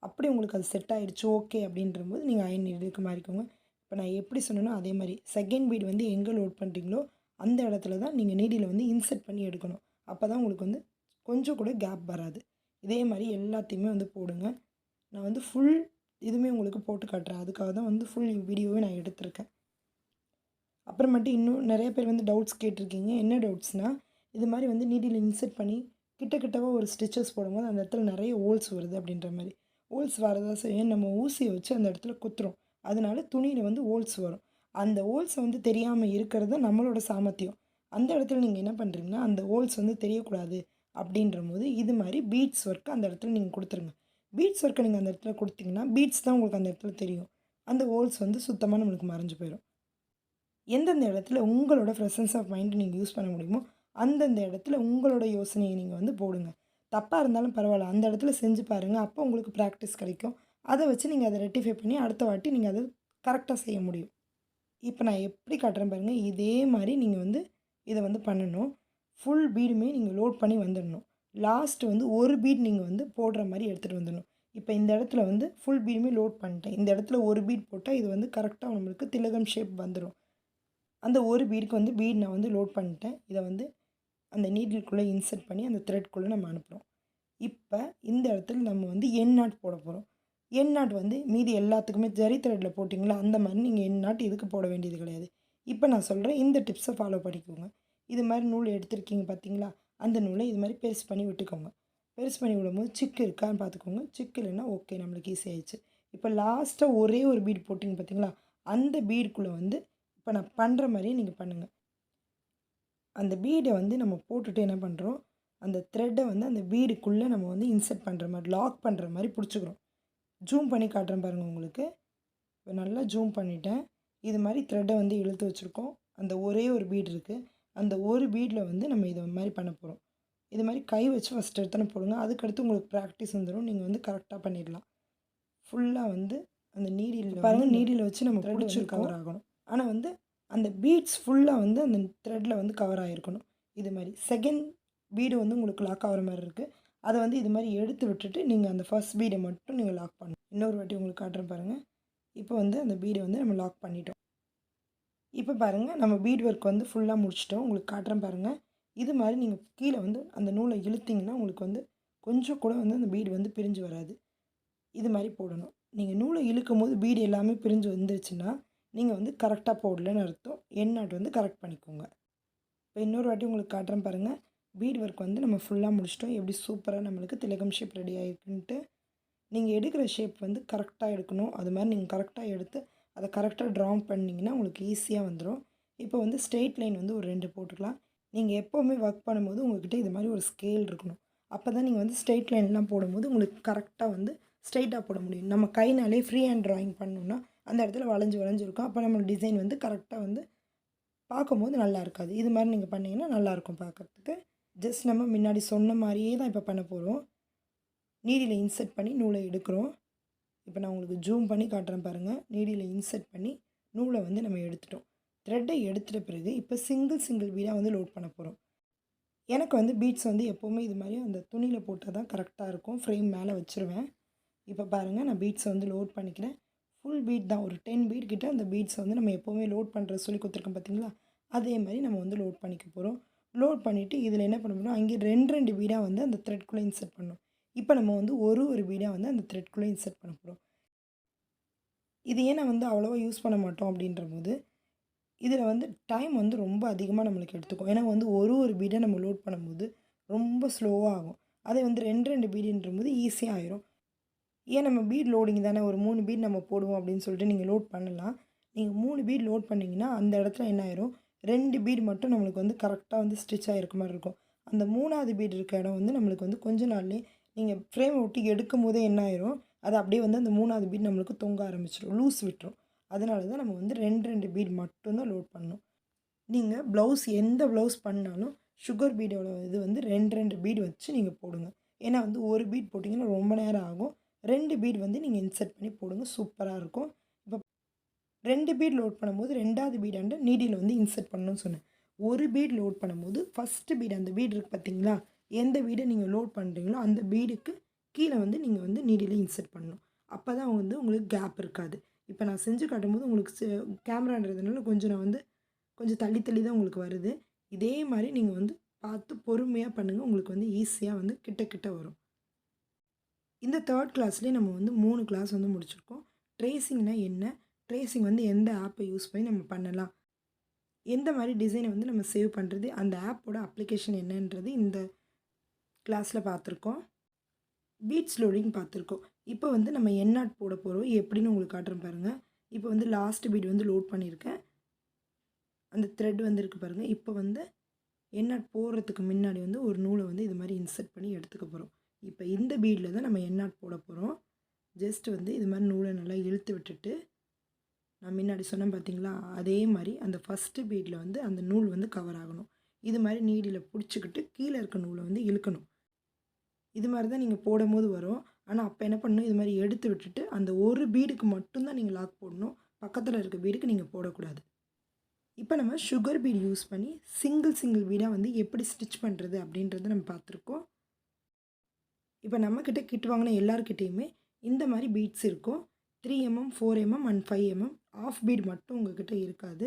[SPEAKER 1] அப்படி உங்களுக்கு அது செட் ஆகிடுச்சு ஓகே அப்படின்றபோது நீங்கள் அயன் நீடிலுக்கு மாறிக்கோங்க. இப்போ நான் எப்படி சொன்னேனோ அதே மாதிரி 2nd பீட் வந்து எங்கே லோட் பண்ணுறீங்களோ அந்த இடத்துல தான் நீங்கள் நீடில் வந்து இன்சர்ட் பண்ணி எடுக்கணும். அப்போ தான் உங்களுக்கு வந்து கொஞ்சம் கூட கேப் வராது. இதே மாதிரி எல்லாத்தையுமே வந்து போடுங்க. நான் வந்து ஃபுல் இதுவுமே உங்களுக்கு போட்டு காட்டுறேன். அதுக்காக தான் வந்து ஃபுல் வீடியோவே நான் எடுத்திருக்கேன். அப்புறமேட்டு இன்னும் நிறைய பேர் வந்து டவுட்ஸ் கேட்டிருக்கீங்க. என்ன டவுட்ஸ்னால், இது மாதிரி வந்து நீடில் இன்சர்ட் பண்ணி கிட்டவா ஒரு ஸ்டிச்சஸ் போடும்போது அந்த இடத்துல நிறைய ஹோல்ஸ் வருது அப்படின்ற மாதிரி. ஹோல்ஸ் வரதா செய்யும். நம்ம ஊசியை வச்சு அந்த இடத்துல குத்துறோம். அதனால துணியில் வந்து ஹோல்ஸ் வரும். அந்த ஹோல்ஸை வந்து தெரியாமல் இருக்கிறது நம்மளோட சாமர்த்தியம். அந்த இடத்துல நீங்கள் என்ன பண்ணுறீங்கன்னா, அந்த ஹோல்ஸ் வந்து தெரியக்கூடாது அப்படின்றபோது இது மாதிரி பீட்ஸ் ஒர்க் அந்த இடத்துல நீங்கள் கொடுத்துருங்க. பீட்ஸ் ஒர்க்கை நீங்கள் அந்த இடத்துல கொடுத்தீங்கன்னா பீட்ஸ் தான் உங்களுக்கு அந்த இடத்துல தெரியும். அந்த ஹோல்ஸ் வந்து சுத்தமாக நம்மளுக்கு மறைஞ்சு போயிடும். எந்தெந்த இடத்துல உங்களோட ப்ரெசன்ஸ் ஆஃப் மைண்ட் நீங்கள் யூஸ் பண்ண முடியுமோ அந்தந்த இடத்துல உங்களோட யோசனையை நீங்கள் வந்து போடுங்க. தப்பாக இருந்தாலும் பரவாயில்ல, அந்த இடத்துல செஞ்சு பாருங்கள். அப்போ உங்களுக்கு ப்ராக்டிஸ் கிடைக்கும். அதை வச்சு நீங்கள் அதை ரெக்டிஃபை பண்ணி அடுத்த வாட்டி நீங்கள் அதை கரெக்டாக செய்ய முடியும். இப்போ நான் எப்படி காட்டுறேன் பாருங்கள். இதே மாதிரி நீங்கள் வந்து இதை வந்து பண்ணணும். ஃபுல் பீடுமே நீங்கள் லோட் பண்ணி வந்துடணும். லாஸ்ட்டு வந்து ஒரு பீட் நீங்கள் வந்து போடுற மாதிரி எடுத்துகிட்டு வந்துடணும். இப்போ இந்த இடத்துல வந்து ஃபுல் பீடுமே லோட் பண்ணிட்டேன். இந்த இடத்துல ஒரு பீட் போட்டால் இது வந்து கரெக்டாக நம்மளுக்கு திலகம் ஷேப் வந்துடும். அந்த ஒரு பீடுக்கு வந்து பீட் நான் வந்து லோட் பண்ணிட்டேன். இதை வந்து அந்த நீடிலுக்குள்ளே இன்சர்ட் பண்ணி அந்த த்ரெட்குள்ளே நம்ம அனுப்புகிறோம். இப்போ இந்த இடத்துல நம்ம வந்து என் நாட் போட போகிறோம். என் நாட் வந்து மீதி எல்லாத்துக்குமே ஜரி த்ரெட்டில் போட்டிங்களா அந்த மாதிரி நீங்கள் என் நாட் இதுக்கு போட வேண்டியது கிடையாது. இப்போ நான் சொல்கிறேன், இந்த டிப்ஸை ஃபாலோ பண்ணிக்கோங்க. இது மாதிரி நூல் எடுத்திருக்கீங்க பார்த்தீங்களா, அந்த நூலை இது மாதிரி பெருசு பண்ணி விட்டுக்கோங்க. பெருசு பண்ணி விடும்போது சிக்கு இருக்கான்னு பார்த்துக்கோங்க. சிக்கு இல்லைன்னா ஓகே, நம்மளுக்கு ஈஸி ஆயிடுச்சு. இப்போ லாஸ்ட்டாக ஒரே ஒரு பீட் போட்டிங்க பார்த்தீங்களா, அந்த பீடுக்குள்ளே வந்து இப்போ நான் பண்ணுற மாதிரியே நீங்கள் பண்ணுங்கள். அந்த பீடை வந்து நம்ம போட்டுட்டு என்ன பண்ணுறோம், அந்த த்ரெட்டை வந்து அந்த பீடுக்குள்ளே நம்ம வந்து இன்சர்ட் பண்ணுற மாதிரி, லாக் பண்ணுற மாதிரி பிடிச்சிக்கிறோம். ஜூம் பண்ணி காட்டுறேன் பாருங்கள் உங்களுக்கு. இப்போ நல்லா ஜூம் பண்ணிட்டேன். இது மாதிரி த்ரெட்டை வந்து இழுத்து வச்சுருக்கோம். அந்த ஒரே ஒரு பீடு இருக்குது. அந்த ஒரு பீடில் வந்து நம்ம இதை மாதிரி பண்ண போகிறோம். இது மாதிரி கை வச்சு ஃபஸ்ட் எடுத்தோன்னே போடுங்க. அதுக்கடுத்து உங்களுக்கு ப்ராக்டிஸ் வந்துடும். நீங்கள் வந்து கரெக்டாக பண்ணிடலாம். ஃபுல்லாக வந்து அந்த நீடில் பாருங்கள், நீடில் வச்சு நம்ம த்ரெட் வந்து கவர் ஆகணும். ஆனால் வந்து அந்த பீட்ஸ் ஃபுல்லாக வந்து அந்த த்ரெட்டில் வந்து கவர் ஆகிருக்கணும். இது மாதிரி செகண்ட் பீடு வந்து உங்களுக்கு லாக் ஆகிற மாதிரி இருக்குது. அதை வந்து இது மாதிரி எடுத்து விட்டுட்டு நீங்கள் அந்த ஃபர்ஸ்ட் பீடை மட்டும் நீங்கள் லாக் பண்ணணும். இன்னொரு வாட்டி உங்களுக்கு காட்டுறேன் பாருங்கள். இப்போ வந்து அந்த பீடை வந்து நம்ம லாக் பண்ணிட்டோம். இப்போ பாருங்கள், நம்ம பீட் ஒர்க் வந்து ஃபுல்லாக முடிச்சிட்டோம். உங்களுக்கு காட்டுறேன் பாருங்கள். இது மாதிரி நீங்கள் கீழே வந்து அந்த நூலை இழுத்திங்கன்னா உங்களுக்கு வந்து கொஞ்சம் கூட வந்து அந்த பீடு வந்து பிரிஞ்சு வராது. இது மாதிரி போடணும். நீங்கள் நூலை இழுக்கும் போது பீடு எல்லாமே பிரிஞ்சு வந்துருச்சுன்னா நீங்கள் வந்து கரெக்டாக போடலன்னு அர்த்தம். எண்ணாட் வந்து கரெக்ட் பண்ணிக்கோங்க. இப்போ இன்னொரு வாட்டி உங்களுக்கு காட்டுறேன் பாருங்கள். பீட் ஒர்க் வந்து நம்ம ஃபுல்லாக முடிச்சிட்டோம். எப்படி சூப்பராக நம்மளுக்கு திலகம் ஷேப் ரெடி ஆகிருக்குன்ட்டு. நீங்கள் எடுக்கிற ஷேப் வந்து கரெக்டாக எடுக்கணும். அது மாதிரி நீங்கள் கரெக்டாக எடுத்து அதை கரெக்டாக ட்ரா பண்ணிங்கன்னா உங்களுக்கு ஈஸியாக வந்துடும். இப்போ வந்து ஸ்ட்ரெயிட் லைன் வந்து ஒரு 2 போட்டுக்கலாம். நீங்கள் எப்போவுமே ஒர்க் பண்ணும்போது உங்கள்கிட்ட இது மாதிரி ஒரு ஸ்கேல் இருக்கணும். அப்போ தான் நீங்கள் வந்து ஸ்ட்ரெயிட் லைன்லாம் போடும்போது உங்களுக்கு கரெக்டாக வந்து ஸ்ட்ரெயிட்டாக போட முடியும். நம்ம கைனாலே ஃப்ரீ ஹேண்ட் ட்ராயிங் பண்ணோம்னா அந்த இடத்துல வளைஞ்சிருக்கும். அப்போ நம்ம டிசைன் வந்து கரெக்டாக வந்து பார்க்கும்போது நல்லா இருக்காது. இது மாதிரி நீங்கள் பண்ணிங்கன்னா நல்லாயிருக்கும் பார்க்குறதுக்கு. ஜஸ்ட் நம்ம முன்னாடி சொன்ன மாதிரியே தான் இப்போ பண்ண போகிறோம். நீடியில் இன்சர்ட் பண்ணி நூலை எடுக்கிறோம். இப்போ நான் உங்களுக்கு ஜூம் பண்ணி காட்டுறேன் பாருங்கள். நீடியில் இன்சர்ட் பண்ணி நூலை வந்து நம்ம எடுத்துட்டோம். த்ரெட்டை எடுத்துகிட்ட பிறகு இப்போ சிங்கிள் பீடாக வந்து லோட் பண்ண போகிறோம். எனக்கு வந்து பீட்ஸ் வந்து எப்போவுமே இது மாதிரி அந்த துணியில் போட்டால் தான் கரெக்டாக இருக்கும். ஃப்ரேம் மேலே வச்சுருவேன். இப்போ பாருங்கள், நான் பீட்ஸை வந்து லோட் பண்ணிக்கிறேன். ஃபுல் பீட் தான், ஒரு 10 பீட் கிட்ட அந்த பீட்ஸை வந்து நம்ம எப்போவுமே லோட் பண்ணுறது சொல்லி கொடுத்துருக்கோம் பார்த்தீங்களா, அதே மாதிரி நம்ம வந்து லோட் பண்ணிக்க போகிறோம். லோட் பண்ணிவிட்டு இதில் என்ன பண்ண போகிறோம், அங்கே 2 பீடாக வந்து அந்த த்ரெட்குள்ளே இன்சர்ட் பண்ணணும். இப்போ நம்ம வந்து ஒரு பீடாக வந்து அந்த த்ரெட்குள்ளே இன்சர்ட் பண்ண போகிறோம். இது ஏன் நான் வந்து அவ்வளோவா யூஸ் பண்ண மாட்டோம் அப்படின்ற போது, இதில் வந்து டைம் வந்து ரொம்ப அதிகமாக நம்மளுக்கு எடுத்துக்கும். ஏன்னா வந்து ஒரு பீடை நம்ம லோட் பண்ணும்போது ரொம்ப ஸ்லோவாக ஆகும். அதே வந்து 2 பீடுன்ற போது ஈஸியாக ஆயிரும். ஏன் நம்ம பீட் லோடிங் தானே, ஒரு 3 பீட் நம்ம போடுவோம் அப்படின்னு சொல்லிட்டு நீங்கள் லோட் பண்ணலாம். நீங்கள் 3 பீட் லோட் பண்ணிங்கன்னா அந்த இடத்துல என்ன ஆயிரும், 2 பீட் மட்டும் நம்மளுக்கு வந்து கரெக்டாக வந்து ஸ்டிச் ஆகிருக்க மாதிரி இருக்கும். அந்த 3வது பீட் இருக்க இடம் வந்து நம்மளுக்கு வந்து கொஞ்ச நாள்லேயே நீங்கள் ஃப்ரேம் ஒட்டி எடுக்கும் போதே என்ன ஆயிரும், அது அப்படியே வந்து அந்த 3வது பீட் நம்மளுக்கு தொங்க ஆரம்பிச்சிடும், லூஸ் விட்டுரும். அதனால தான் நம்ம வந்து 2 பீட் மட்டும்தான் லோட் பண்ணணும். நீங்கள் ப்ளவுஸ் எந்த ப்ளவுஸ் பண்ணாலும் சுகர் பீடோட இது வந்து 2 பீட் வச்சு நீங்கள் போடுங்க. ஏன்னா வந்து ஒரு பீட் போட்டிங்கன்னா ரொம்ப நேரம் ஆகும். 2 பீட் வந்து நீங்கள் இன்சர்ட் பண்ணி போடுங்க, சூப்பராக இருக்கும். இப்போ 2 பீட் லோட் பண்ணும்போது 2வது பீடாண்டு நீடியில் வந்து இன்சர்ட் பண்ணணும்னு சொன்னேன். ஒரு பீட் லோட் பண்ணும்போது ஃபஸ்ட்டு பீட், அந்த பீட் இருக்குது பார்த்தீங்களா, எந்த பீடை நீங்கள் லோட் பண்ணுறீங்களோ அந்த பீடுக்கு கீழே வந்து நீங்கள் வந்து நீடியில் இன்சர்ட் பண்ணணும். அப்போ தான் வந்து உங்களுக்கு கேப் இருக்காது. இப்போ நான் செஞ்சு காட்டும்போது உங்களுக்கு கேமரான்றதுனால நான் வந்து கொஞ்சம் தள்ளி தான் உங்களுக்கு வருது. இதே மாதிரி நீங்கள் வந்து பார்த்து பொறுமையாக பண்ணுங்கள். உங்களுக்கு வந்து ஈஸியாக வந்து கிட்ட வரும். இந்த 3rd கிளாஸ்லேயே நம்ம வந்து 3 கிளாஸ் வந்து முடிச்சிருக்கோம். ட்ரேசிங்னா என்ன, ட்ரேசிங் வந்து எந்த ஆப்பை யூஸ் பண்ணி நம்ம பண்ணலாம், எந்த மாதிரி டிசைனை வந்து நம்ம சேவ் பண்ணுறது, அந்த ஆப்போட அப்ளிகேஷன் என்னன்றது இந்த கிளாஸில் பார்த்துருக்கோம். பீட்ஸ் லோடிங் பார்த்துருக்கோம். இப்போ வந்து நம்ம எண்ணாட் போட போகிறோம், எப்படின்னு உங்களுக்கு காட்டுறேன் பாருங்கள். இப்போ வந்து லாஸ்ட் பீட் வந்து லோட் பண்ணியிருக்கேன். அந்த த்ரெட் வந்து இருக்குது பாருங்கள். இப்போ வந்து எண்ணாட் போடுறதுக்கு முன்னாடி வந்து ஒரு நூலை வந்து இது மாதிரி இன்சர்ட் பண்ணி எடுத்துக்க போகிறோம். இப்போ இந்த பீடில் தான் நம்ம எண்ணாட் போட போகிறோம். ஜஸ்ட் வந்து இது மாதிரி நூலை நல்லா இழுத்து விட்டுட்டு, நான் முன்னாடி சொன்னேன் பார்த்தீங்களா, அதே மாதிரி அந்த ஃபஸ்ட்டு பீடில் வந்து அந்த நூல் வந்து கவர் ஆகணும். இது மாதிரி நீடியில் பிடிச்சிக்கிட்டு கீழே இருக்க நூலை வந்து இழுக்கணும். இது மாதிரி தான் நீங்கள் போடும்போது வரும். ஆனால் அப்போ என்ன பண்ணணும், இது மாதிரி எடுத்து விட்டுட்டு அந்த ஒரு பீடுக்கு மட்டும்தான் நீங்கள் லாக் போடணும். பக்கத்தில் இருக்க பீடுக்கு நீங்கள் போடக்கூடாது. இப்போ நம்ம சுகர் பீட் யூஸ் பண்ணி சிங்கிள் பீடாக வந்து எப்படி ஸ்டிச் பண்ணுறது அப்படின்றத நம்ம பார்த்துருக்கோம். இப்போ நம்மக்கிட்ட கிட் வாங்கின எல்லாருக்கிட்டேயுமே இந்த மாதிரி பீட்ஸ் இருக்கும். 3 mm, 4 mm and 5 mm. Half feet மட்டும் உங்கள்கிட்ட இருக்காது.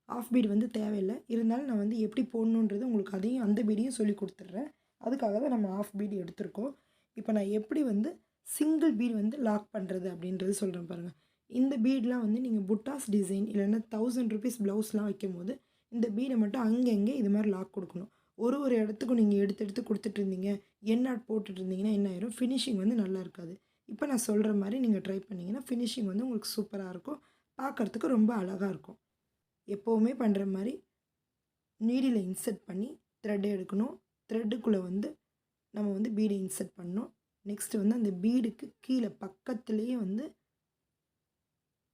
[SPEAKER 1] ஆஃப் பீட் வந்து தேவையில்லை. இருந்தாலும் நான் வந்து எப்படி போடணுன்றது உங்களுக்கு அதையும் அந்த பீடையும் சொல்லி கொடுத்துட்றேன். அதுக்காக தான் நம்ம ஆஃப் பீட் எடுத்திருக்கோம். இப்போ நான் எப்படி வந்து சிங்கிள் பீட் வந்து லாக் பண்ணுறது அப்படின்றது சொல்கிறேன் பாருங்கள். இந்த பீட்லாம் வந்து நீங்கள் புட்டாஸ் டிசைன் இல்லைன்னா 1000 rupees ப்ளவுஸ்லாம் வைக்கும் போது இந்த பீடை மட்டும் அங்கங்கே இது மாதிரி லாக் கொடுக்கணும். ஒரு இடத்துக்கும் நீங்கள் எடுத்து கொடுத்துட்டு இருந்தீங்க, எண்ணாட் போட்டுட்டு இருந்தீங்கன்னா என்ன ஆயிரும், ஃபினிஷிங் வந்து நல்லா இருக்காது. இப்போ நான் சொல்கிற மாதிரி நீங்கள் ட்ரை பண்ணிங்கன்னா ஃபினிஷிங் வந்து உங்களுக்கு சூப்பராக இருக்கும், பார்க்குறதுக்கு ரொம்ப அழகாக இருக்கும். எப்போவுமே பண்ணுற மாதிரி நீடில் இன்சர்ட் பண்ணி த்ரெட் எடுக்கணும். த்ரெட்டுக்குள்ளே வந்து நம்ம வந்து பீடை இன்சர்ட் பண்ணணும். நெக்ஸ்ட்டு வந்து அந்த பீடுக்கு கீழே பக்கத்துலேயே வந்து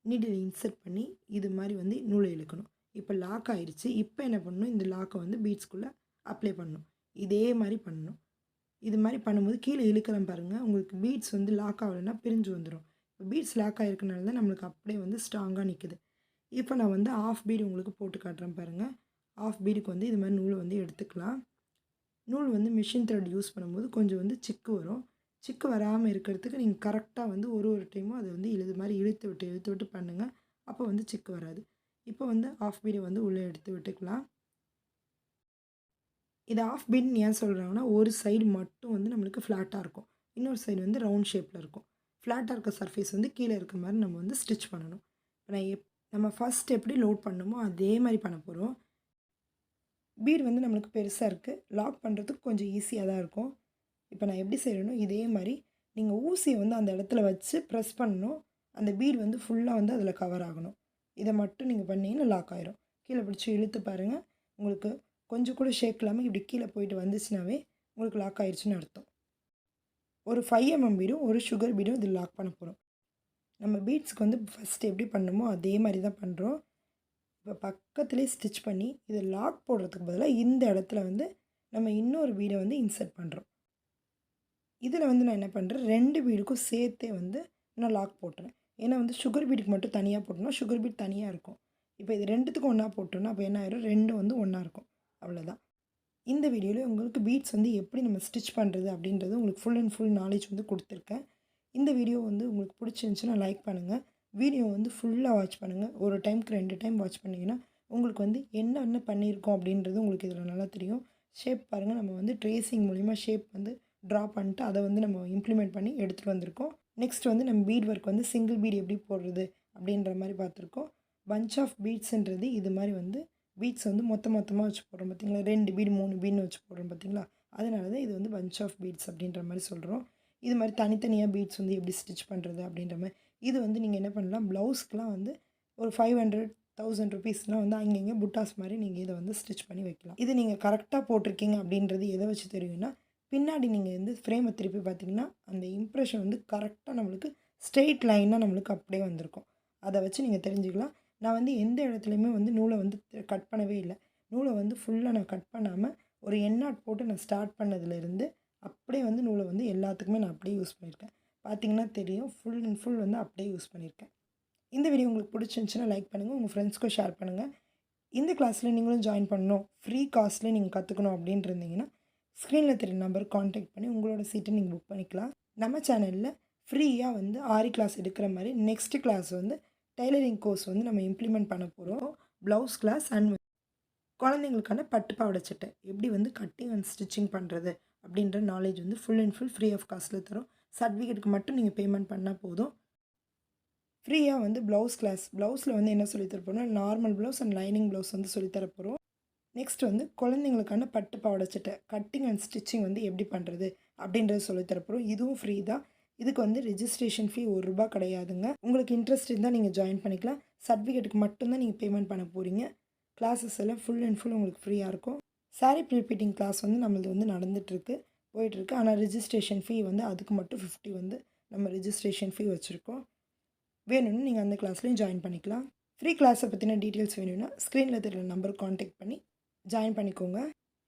[SPEAKER 1] நீடில் இன்சர்ட் பண்ணி இது மாதிரி வந்து நூலை இழுக்கணும். இப்போ லாக் ஆயிடுச்சு. இப்போ என்ன பண்ணணும், இந்த லாக்கை வந்து பீட்ஸ்குள்ளே அப்ளை பண்ணணும். இதே மாதிரி பண்ணணும். இது மாதிரி பண்ணும்போது கீழே இழுக்கிறேன் பாருங்கள், உங்களுக்கு பீட்ஸ் வந்து லாக் ஆகலைன்னா பிரிஞ்சு வந்துடும். இப்போ பீட்ஸ் லாக் ஆகிருக்கனால தான் நம்மளுக்கு அப்படியே வந்து ஸ்ட்ராங்காக நிற்குது. இப்போ நான் வந்து ஆஃப் பீடு உங்களுக்கு போட்டு காட்டுறேன் பாருங்கள். ஆஃப் பீடுக்கு வந்து இது மாதிரி நூல் வந்து எடுத்துக்கலாம். நூல் வந்து மிஷின் த்ரெட் யூஸ் பண்ணும்போது கொஞ்சம் வந்து சிக்கு வரும். சிக்கு வராமல் இருக்கிறதுக்கு நீங்கள் கரெக்டாக வந்து ஒரு டைமும் அதை வந்து இது மாதிரி இழுத்து விட்டு பண்ணுங்கள். அப்போ வந்து சிக்கு வராது. இப்போ வந்து ஆஃப் பீடை வந்து உள்ளே எடுத்து விட்டுக்கலாம். இது ஆஃப் பீட்னு ஏன் சொல்கிறாங்கன்னா, ஒரு சைடு மட்டும் வந்து நம்மளுக்கு ஃப்ளாட்டாக இருக்கும், இன்னொரு சைடு வந்து ரவுண்ட் ஷேப்பில் இருக்கும். ஃப்ளாட்டாக இருக்க சர்ஃபேஸ் வந்து கீழே இருக்க மாதிரி நம்ம வந்து ஸ்டிச் பண்ணணும். இப்போ நம்ம ஃபஸ்ட் எப்படி லோட் பண்ணணுமோ அதே மாதிரி பண்ண போகிறோம். பீட் வந்து நம்மளுக்கு பெருசாக இருக்குது, லாக் பண்ணுறதுக்கு கொஞ்சம் ஈஸியாக தான் இருக்கும். இப்போ நான் எப்படி செய்கிறேனோ இதே மாதிரி நீங்கள் ஊசியை வந்து அந்த இடத்துல வச்சு ப்ரெஸ் பண்ணணும். அந்த பீட் வந்து ஃபுல்லாக வந்து அதில் கவர் ஆகணும். இதை மட்டும் நீங்கள் பண்ணிங்கன்னா லாக் ஆயிரும். கீழே பிடிச்சி இழுத்து பாருங்கள், உங்களுக்கு கொஞ்சம் கூட ஷேக் இல்லாமல் இப்படி கீழே போயிட்டு வந்துச்சுனாவே உங்களுக்கு லாக் ஆயிடுச்சுன்னு அர்த்தம். ஒரு 5 mm பீடும் ஒரு சுகர் பீடும் இதில் லாக் பண்ண போகிறோம். நம்ம பீட்ஸ்க்கு வந்து ஃபஸ்ட்டு எப்படி பண்ணணுமோ அதே மாதிரி தான் பண்ணுறோம். இப்போ பக்கத்துலேயே ஸ்டிச் பண்ணி இதை லாக் போடுறதுக்கு பதிலாக இந்த இடத்துல வந்து நம்ம இன்னொரு பீடை வந்து இன்சர்ட் பண்ணுறோம். இதில் வந்து நான் என்ன பண்ணுறேன், 2 பீடுக்கும் சேர்த்தே வந்து நான் லாக் போட்டுறேன். ஏன்னா வந்து சுகர் பீடுக்கு மட்டும் தனியாக போட்டோம்னா சுகர் பீட் தனியாக இருக்கும். இப்போ இது 2த்துக்கும் ஒன்றா போட்டோம்னா அப்போ என்ன ஆயிரும், 2 வந்து ஒன்றா இருக்கும். அவ்வளோதான். இந்த வீடியோவில் உங்களுக்கு பீட்ஸ் வந்து எப்படி நம்ம ஸ்டிச் பண்ணுறது அப்படின்றது உங்களுக்கு ஃபுல் அண்ட் ஃபுல் நாலேஜ் வந்து கொடுத்துருக்கேன். இந்த வீடியோ வந்து உங்களுக்கு பிடிச்சிருந்துச்சுன்னா லைக் பண்ணுங்கள். வீடியோ வந்து ஃபுல்லாக வாட்ச் பண்ணுங்கள். ஒரு டைமுக்கு 2 டைம் வாட்ச் பண்ணிங்கன்னா உங்களுக்கு வந்து என்ன பண்ணியிருக்கோம் அப்படின்றது உங்களுக்கு இதில் நல்லா தெரியும். ஷேப் பாருங்கள், நம்ம வந்து ட்ரேசிங் மூலிமா ஷேப் வந்து ட்ரா பண்ணிட்டு அதை வந்து நம்ம இம்ப்ளிமெண்ட் பண்ணி எடுத்துகிட்டு வந்திருக்கோம். நெக்ஸ்ட் வந்து நம்ம பீட் ஒர்க் வந்து சிங்கிள் பீட் எப்படி போடுறது அப்படின்ற மாதிரி பார்த்துருக்கோம். பஞ்ச் ஆஃப் பீட்ஸுன்றது இது மாதிரி வந்து பீட்ஸ் வந்து மொத்தமாக வச்சு போடுறோம் பார்த்தீங்களா, 2 பீடு 3 பீட்னு வச்சு போடுறோம் பார்த்தீங்களா, அதனால தான் இது வந்து பஞ்ச் ஆஃப் பீட்ஸ் அப்படின்ற மாதிரி சொல்கிறோம். இது மாதிரி தனித்தனியாக பீட்ஸ் வந்து எப்படி ஸ்டிச் பண்ணுறது அப்படின்ற மாதிரி இது வந்து நீங்கள் என்ன பண்ணலாம், ப்ளவுஸ்க்குலாம் வந்து ஒரு 500-1000 ருபீஸ்லாம் வந்து அங்கங்கே புட்டாஸ் மாதிரி நீங்கள் இதை வந்து ஸ்டிச் பண்ணி வைக்கலாம். இது நீங்கள் கரெக்டாக போட்டிருக்கீங்க அப்படின்றது எதை வச்சு தெரியும்னா, பின்னாடி நீங்கள் வந்து ஃப்ரேமை திருப்பி பார்த்தீங்கன்னா அந்த இம்ப்ரெஷன் வந்து கரெக்டாக நம்மளுக்கு ஸ்ட்ரெயிட் லைனாக நம்மளுக்கு அப்படியே வந்திருக்கும். அதை வச்சு நீங்கள் தெரிஞ்சுக்கலாம். நான் வந்து எந்த இடத்துலையுமே வந்து நூலை வந்து கட் பண்ணவே இல்லை. நூலை வந்து ஃபுல்லாக நான் கட் பண்ணாமல் ஒரு எண்ணாட் போட்டு நான் ஸ்டார்ட் பண்ணதுலேருந்து அப்படியே வந்து நூலை வந்து எல்லாத்துக்குமே நான் அப்படியே யூஸ் பண்ணியிருக்கேன். பார்த்தீங்கன்னா தெரியும், ஃபுல் அண்ட் ஃபுல் வந்து அப்படியே யூஸ் பண்ணியிருக்கேன். இந்த வீடியோ உங்களுக்கு பிடிச்சிருந்துச்சுன்னா லைக் பண்ணுங்கள், உங்கள் ஃப்ரெண்ட்ஸ்க்கும் ஷேர் பண்ணுங்கள். இந்த கிளாஸில் நீங்களும் ஜாயின் பண்ணணும், ஃப்ரீ காஸ்ட்டில் நீங்கள் கற்றுக்கணும் அப்படின்ட்டு இருந்தீங்கன்னா ஸ்க்ரீனில் தெரிய நம்பர் காண்டாக்ட் பண்ணி உங்களோட சீட்டை நீங்கள் புக் பண்ணிக்கலாம். நம்ம சேனலில் ஃப்ரீயாக வந்து ஆரி கிளாஸ் எடுக்கிற மாதிரி நெக்ஸ்ட்டு கிளாஸ் வந்து டெய்லரிங் கோர்ஸ் வந்து நம்ம இம்ப்ளிமெண்ட் பண்ண போகிறோம். ப்ளவுஸ் கிளாஸ் அண்ட் குழந்தைங்களுக்கான பட்டு பாவாடை சட்டை எப்படி வந்து கட்டிங் அண்ட் ஸ்டிச்சிங் பண்ணுறது அப்படின்ற நாலேஜ் வந்து full and full free of காஸ்ட்டில் தரும். சர்டிஃபிகேட்டுக்கு மட்டும் நீங்கள் பேமெண்ட் பண்ணால் போதும். ஃப்ரீயாக வந்து ப்ளவுஸ் கிளாஸ், ப்ளவுஸில் வந்து என்ன சொல்லித்தரப்போனா normal blouse and lining blouse வந்து சொல்லித்தரப்போகிறோம். நெக்ஸ்ட் வந்து குழந்தைங்களுக்கான பட்டு பாவாடை சட்டை கட்டிங் அண்ட் ஸ்டிச்சிங் வந்து எப்படி பண்ணுறது அப்படின்றத சொல்லித்தரப்போகிறோம். இதுவும் ஃப்ரீ தான். இதுக்கு வந்து ரெஜிஸ்ட்ரேஷன் ஃபீ ₹1 கிடையாதுங்க. உங்களுக்கு இன்ட்ரெஸ்ட் இருந்தால் நீங்கள் ஜாயின் பண்ணிக்கலாம். சர்டிஃபிகேட்டுக்கு மட்டும்தான் நீங்கள் பேமெண்ட் பண்ண போகிறீங்க. கிளாஸஸ் எல்லாம் ஃபுல் அண்ட் ஃபுல் உங்களுக்கு ஃப்ரீயாக இருக்கும். சாரீ ப்ரீபீட்டிங் கிளாஸ் வந்து நம்மளது வந்து நடந்துகிட்ருக்கு, போயிட்டுருக்கு. ஆனால் ரெஜிஸ்ட்ரேஷன் ஃபீ வந்து அதுக்கு மட்டும் 50 வந்து நம்ம ரெஜிஸ்ட்ரேஷன் ஃபீ வச்சுருக்கோம். வேணும்னு நீங்கள் அந்த கிளாஸ்லேயும் ஜாயின் பண்ணிக்கலாம். ஃப்ரீ கிளாஸை பற்றின டீட்டெயில்ஸ் வேணும்னா ஸ்க்ரீனில் தெரியல நம்பருக்கு காண்டாக்ட் பண்ணி ஜாயின் பண்ணிக்கோங்க.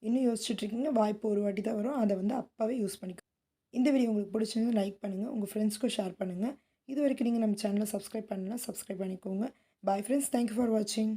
[SPEAKER 1] இன்னும் யோசிச்சுட்ருக்கீங்க, வாய்ப்பு ஒரு வாட்டி தான் வரும், அதை வந்து அப்போவே யூஸ் பண்ணிக்கோங்க. இந்த வீடியோ உங்களுக்கு பிடிச்சிருந்தா லைக் பண்ணுங்கள், உங்கள் ஃப்ரெண்ட்ஸ்க்கும் ஷேர் பண்ணுங்கள். இது வரைக்கும் நீங்கள் நம்ம சேனலை சப்ஸ்கிரைப் பண்ணலாம், சப்ஸ்கிரைப் பண்ணிக்கோங்க. பாய் ஃப்ரெண்ட்ஸ், தேங்க்யூ ஃபார் வாட்சிங்.